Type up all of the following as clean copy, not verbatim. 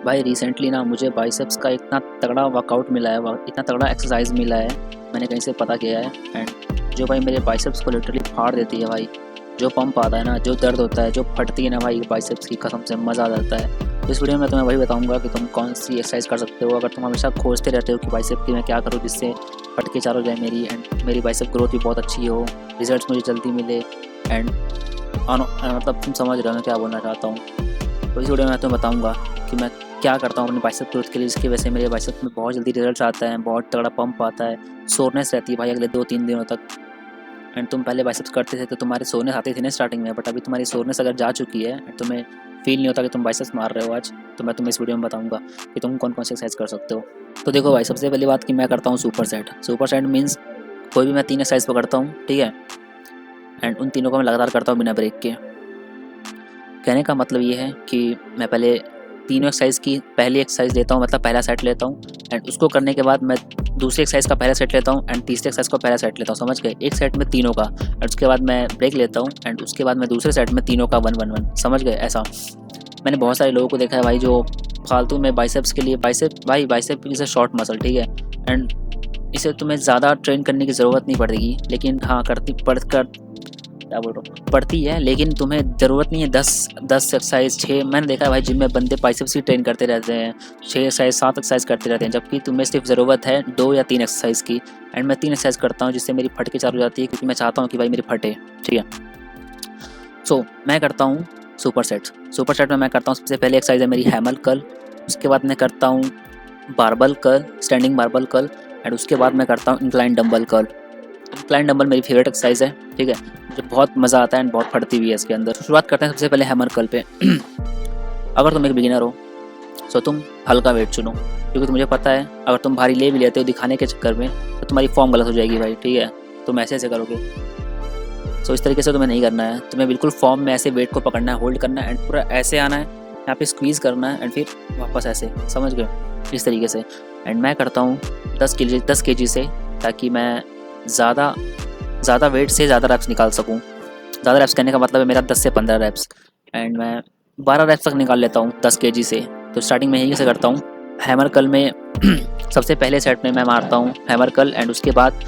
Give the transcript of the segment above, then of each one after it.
भाई रिसेंटली ना मुझे बाइसेप्स का इतना तगड़ा वर्कआउट मिला है, इतना तगड़ा एक्सरसाइज मिला है, मैंने कहीं से पता किया है। एंड जो भाई मेरे बाइसेप्स को लिटरली फाड़ देती है भाई। जो पंप आता है ना, जो दर्द होता है, जो फटती है ना भाई बाइसेप्स की, कसम से मज़ा आ जाता है। तो इस वीडियो में तुम्हें वही बताऊंगा कि तुम कौन सी एक्सरसाइज कर सकते हो अगर तुम हमेशा खोजते रहते हो कि बाइसेप की मैं क्या करूँ जिससे फट के चारों जाए मेरी, एंड मेरी बाइसेप ग्रोथ भी बहुत अच्छी हो, रिजल्ट मुझे जल्दी मिले। एंड मतलब तुम समझ रहे हो मैं क्या बोलना चाहता हूँ। तो इस वीडियो में मैं तुम्हें बताऊँगा कि मैं क्या करता हूँ अपनी बाइसेप ग्रोथ के लिए, जिसकी वजह से मेरे बाइसेप में बहुत जल्दी रिजल्ट आता है, बहुत तगड़ा पंप आता है, सोरनेस रहती है भाई अगले 2-3 दिनों तक। एंड तुम पहले बाइसेप्स करते थे तो तुम्हारे सोरनेस आते थे ना स्टार्टिंग में, बट अभी तुम्हारी सोरनेस अगर जा चुकी है एंड तुम्हें फील नहीं होता कि तुम बाइसेप्स मार रहे हो आज, तो मैं तुम्हें इस वीडियो में बताऊंगा कि तुम कौन कौन सी एक्सरसाइज कर सकते हो। तो देखो भाई, सबसे पहली बात कि मैं करता हूँ super set. Super set means कोई भी मैं 3 एक्सरसाइज पकड़ता हूँ, ठीक है, एंड उन तीनों को मैं लगातार करता हूँ बिना ब्रेक के। कहने का मतलब ये है कि मैं पहले तीनों एक्सरसाइज की पहली एक्सरसाइज लेता हूँ, मतलब पहला सेट लेता हूँ, एंड उसको करने के बाद मैं दूसरी एक्सरसाइज का पहला सेट लेता हूँ एंड तीसरी एक्सरसाइज का पहला सेट लेता हूँ, समझ गए? एक सेट में तीनों का, एंड उसके बाद मैं ब्रेक लेता हूँ एंड उसके बाद मैं दूसरे सेट में तीनों का 1-1-1, समझ गए? ऐसा मैंने बहुत सारे लोगों को देखा है भाई जो फालतू में बाइसेप्स के लिए, bicep is a short muscle, ठीक है, एंड इसे तुम्हें ज़्यादा ट्रेन करने की ज़रूरत नहीं पड़ेगी, लेकिन हाँ क्या बोल रहा हूँ, पड़ती है, लेकिन तुम्हें ज़रूरत नहीं है 10 एक्सरसाइज 6। मैंने देखा है भाई जिम में बंदे बाइसेप्स ही ट्रेन करते रहते हैं, 6 एक्सरसाइज 7 एक्सरसाइज करते रहते हैं, जबकि तुम्हें सिर्फ ज़रूरत है 2 या 3 एक्सरसाइज की। एंड मैं 3 एक्सरसाइज करता हूँ जिससे मेरी फट के चालू हो जाती है, क्योंकि मैं चाहता हूँ कि भाई मेरी फटे, ठीक है। सो मैं करता हूँ सुपर सेट। सुपर सेट में मैं करता हूँ, सबसे पहले एक्सरसाइज है मेरी हैमर कर्ल, उसके बाद मैं करता हूँ barbell curl, standing barbell curl, and उसके बाद मैं करता हूँ incline dumbbell curl. Incline dumbbell मेरी फेवरेट एक्सरसाइज है, ठीक है, मुझे बहुत मज़ा आता है एंड बहुत फटती भी है इसके अंदर। शुरुआत करते हैं सबसे पहले हैमर कर्ल पे। अगर तुम एक बिगिनर हो तो तुम हल्का वेट चुनो, क्योंकि मुझे पता है अगर तुम भारी ले भी लेते हो दिखाने के चक्कर में तो तुम्हारी फॉर्म गलत हो जाएगी भाई, ठीक है। तुम ऐसे करोगे, सो इस तरीके से तुम्हें नहीं करना है। तुम्हें बिल्कुल फॉर्म में ऐसे वेट को पकड़ना है, होल्ड करना है एंड पूरा ऐसे आना है, यहाँ पे स्क्वीज़ करना है एंड फिर वापस ऐसे, समझ गए? इस तरीके से। एंड मैं करता हूँ 10 kg से, ताकि मैं ज़्यादा वेट से ज़्यादा रैप्स निकाल सकूँ। ज़्यादा रैप्स करने का मतलब है मेरा 10 से 15 रैप्स, एंड मैं 12 रैप्स तक निकाल लेता हूँ 10 kg से। तो स्टार्टिंग में यही से करता हूँ। हैमर कर्ल में सबसे पहले सेट में मैं मारता हूँ हैमर कर्ल, एंड उसके बाद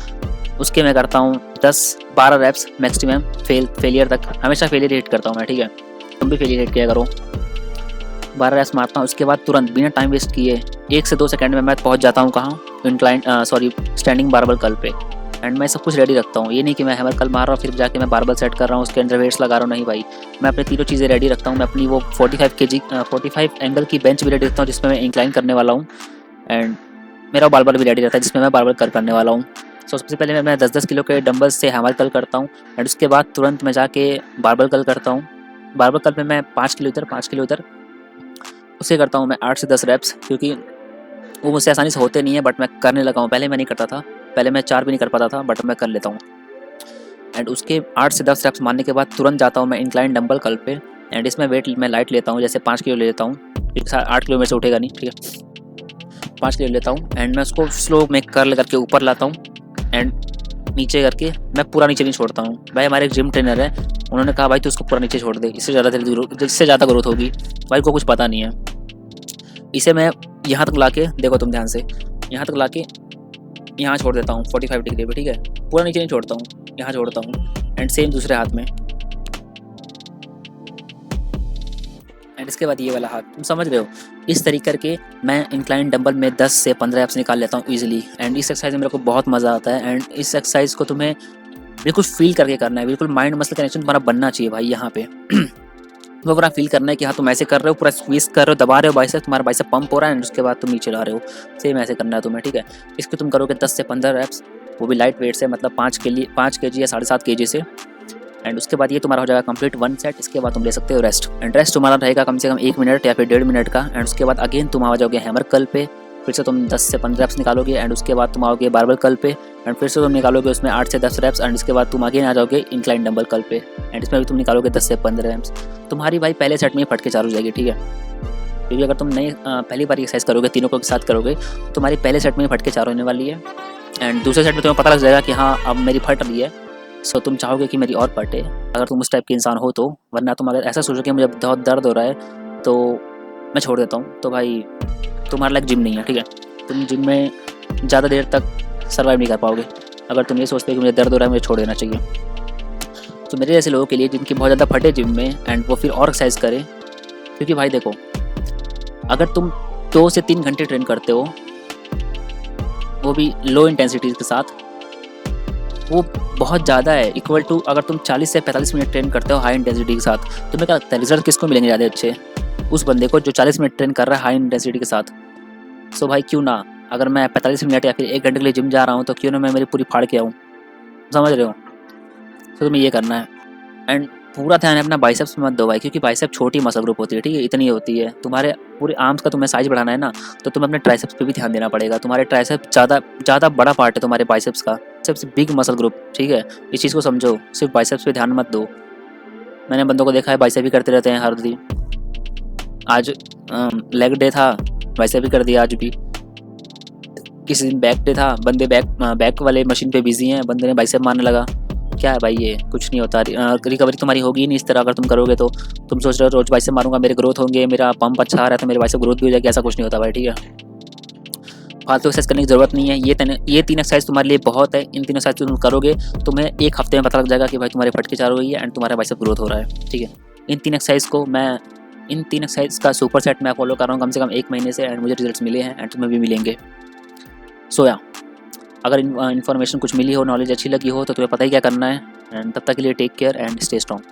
उसके मैं करता हूँ 10-12 रैप्स मैक्सिमम, फेलियर तक। हमेशा फेलियर हिट करता हूँ मैं, ठीक है, तुम भी फेलियर हिट किया करो। 12 रैप्स मारता हूँ, उसके बाद तुरंत बिना टाइम वेस्ट किए 1 से 2 सेकंड में मैं पहुँच जाता हूँ कहाँ, स्टैंडिंग बारबल कर्ल पे। एंड मैं सब कुछ रेडी रखता हूँ, ये नहीं कि मैं हैमर कर्ल मार रहा हूँ फिर जाके मैं बारबल सेट कर रहा हूँ उसके अंदर वेट्स लगा रहा हूँ, नहीं भाई, मैं अपनी तीनों चीज़ें रेडी रखता हूँ। मैं अपनी वो 45 एंगल की बेंच भी रेडी रखता हूँ जिसमें मैं इंक्लाइन करने वाला हूँ, एंड मेरा बारबल भी रेडी रहता है जिसमें मैं बारबल कर्ल करने वाला हूँ। सो सबसे पहले मैं 10-10 किलो के डंबल्स से हैमर कर्ल करता हूँ, एंड उसके बाद तुरंत मैं जाके बारबल कर्ल करता हूँ। बारबल कर्ल में मैं 5 किलो इधर 5 किलो उधर, उसे करता हूँ मैं 8 से 10 रैप्स, क्योंकि वो मुझसे आसानी से होते नहीं है, बट मैं करने लगा हूँ। पहले मैं नहीं करता था, पहले मैं 4 भी नहीं कर पाता था, बट मैं कर लेता हूँ। एंड उसके 8 से 10 रैप्स मारने के बाद तुरंत जाता हूँ मैं इंक्लाइन डंबल कर्ल पे, एंड इसमें वेट मैं लाइट लेता हूँ, जैसे 5 किलो ले लेता हूँ, 8 किलो में से उठेगा नहीं, ठीक है, 5 किलो लेता हूँ, एंड मैं उसको स्लो में कर्ल करके ऊपर लाता हूँ एंड नीचे करके, मैं पूरा नीचे नहीं छोड़ता हूँ भाई। हमारे एक जिम ट्रेनर है, उन्होंने कहा भाई तू उसको पूरा नीचे छोड़ दे, इससे ज़्यादा ग्रोथ होगी। भाई को कुछ पता नहीं है, इसे मैं यहाँ तक लाके, देखो तुम ध्यान से, यहाँ तक लाके यहाँ छोड़ देता हूँ 45 डिग्री पे, ठीक है, पूरा नीचे नहीं छोड़ता हूँ, यहाँ छोड़ता हूँ, एंड सेम दूसरे हाथ में, एंड इसके बाद ये वाला हाथ, तुम समझ रहे हो? इस तरीके करके मैं इंक्लाइन डंबल में 10 से 15 एप्स निकाल लेता हूँ ईजिली, एंड इस एक्सरसाइज में मेरे को बहुत मज़ा आता है। एंड इस एक्सरसाइज को तुम्हें बिल्कुल फील करके करना है, बिल्कुल माइंड मसल कनेक्शन तुम्हारा बनना चाहिए भाई यहाँ पे। वो पूरा फील करना है कि हाँ तुम ऐसे कर रहे हो, पूरा स्क्वीज कर रहे हो, दबा रहे हो बाइसेप, तुम्हारा बाइसेप पंप हो रहा है, एंड उसके बाद तुम नीचे ला रहे हो, सेम ऐसे करना है तुम्हें, ठीक है। इसको तुम करोगे 10 से 15 रैप्स, वो भी लाइट वेट से, मतलब 5 kg या 7.5 kg से, एंड उसके बाद ये तुम्हारा हो जाएगा कंप्लीट 1 सेट। इसके बाद तुम ले सकते हो रेस्ट, एंड रेस्ट तुम्हारा रहेगा कम से कम 1 मिनट या फिर 1.5 मिनट का, एंड उसके बाद अगेन तुम आ जाओगे हैमर कर्ल पे, फिर से तुम 10 से 15 रैप्स निकालोगे, एंड उसके बाद तुम आओगे बारबल कर्ल पे, एंड फिर से तुम निकालोगे उसमें 8 से 10 रैप्स, एंड इसके बाद तुम अगेन आ जाओगे इंक्लाइन डंबल कर्ल पे, एंड इसमें भी तुम निकालोगे 10 से 15 रैप्स। तुम्हारी भाई पहले सेट में ही फट के चालू हो जाएगी, ठीक है, क्योंकि अगर तुम नई पहली बार एक्सरसाइज करोगे, तीनों को एक साथ करोगे, तो तुम्हारी पहले सेट में ही फट के चालू होने वाली है, एंड दूसरे सेट में तुम्हें पता लग जाएगा कि हाँ अब मेरी फट रही है, सो तुम चाहोगे कि मेरी और फटे, अगर तुम उस टाइप के इंसान हो तो। वरना तुम अगर ऐसा सोचो कि मुझे बहुत दर्द हो रहा है तो मैं छोड़ देता हूँ, तो भाई तुम्हारा लाइक जिम नहीं है, ठीक है। तुम जिम में ज़्यादा देर तक सर्वाइव नहीं कर पाओगे अगर तुम ये सोचते हो कि मुझे दर्द हो रहा है, मुझे छोड़ देना चाहिए। तो मेरे जैसे लोगों के लिए जिनकी बहुत ज़्यादा फटे जिम में एंड वो फिर और एक्सरसाइज करें, क्योंकि भाई देखो, अगर तुम 2 से 3 घंटे ट्रेन करते हो, वो भी लो इंटेंसिटी के साथ, वो बहुत ज़्यादा है इक्वल टू अगर तुम 40 से 45 मिनट ट्रेन करते हो हाई इंटेंसिटी के साथ। तुम्हें क्या लगता है रिजल्ट किसको मिलेंगे ज़्यादा अच्छे? उस बंदे को जो 40 मिनट ट्रेन कर रहा है हाई इंटेंसिटी के साथ। सो भाई क्यों ना, अगर मैं 45 मिनट या फिर 1 घंटे के लिए जिम जा रहा हूँ तो क्यों ना मैं मेरी पूरी फाड़ के आऊँ, समझ रहे हो? तो तुम्हें ये करना है एंड पूरा ध्यान अपना बाइसेप्स में मत दो भाई, क्योंकि बाइसेप छोटी मसल ग्रुप होती है, ठीक है, इतनी होती है। तुम्हारे पूरे आर्म्स का तुम्हें साइज बढ़ाना है ना, तो तुम्हें अपने ट्राइसेप्स पे भी ध्यान देना पड़ेगा। तुम्हारे ट्राइसेप्स ज़्यादा बड़ा पार्ट है तुम्हारे बाइसेप्स का, सबसे बिग मसल ग्रुप, ठीक है। इस चीज़ को समझो, सिर्फ बाइसेप्स पे ध्यान मत दो। मैंने बंदों को देखा है बाइसेप भी करते रहते हैं हर दिन। आज लेग डे था, बाइसेप भी कर दिया आज भी। किसी दिन बैक डे था, बंदे बैक वाले मशीन पे बिजी हैं, बंदे ने बाइसेप मारने लगा। क्या है भाई, ये कुछ नहीं होता। रिकवरी तुम्हारी होगी ही नहीं इस तरह अगर तुम करोगे तो। तुम सोच रहे हो रोज बाइसेप मारूंगा मेरे ग्रोथ होंगे, मेरा पंप अच्छा आ रहा है तो मेरे बाइसेप ग्रोथ भी हो जाएगी, ऐसा कुछ नहीं होता भाई, ठीक है। फालतू एक्सरसाइज करने की ज़रूरत नहीं है। ये 3 एक्सरसाइज तुम्हारे लिए बहुत है। इन 3 एक्सरसाइज तुम करोगे, तुम्हें 1 हफ्ते में पता लग जाएगा कि भाई तुम्हारे फटके चालू हुई है एंड तुम्हारा बाइसेप ग्रोथ हो रहा है, ठीक है। इन 3 एक्सरसाइज का सुपर सेट मैं फॉलो कर रहा हूँ कम से कम 1 महीने से एंड मुझे रिजल्ट्स मिले हैं एंड तुम्हें भी मिलेंगे। सो या अगर इन्फॉर्मेशन कुछ मिली हो, नॉलेज अच्छी लगी हो, तो तुम्हें पता ही क्या करना है। एंड तब तक के लिए take care and stay strong.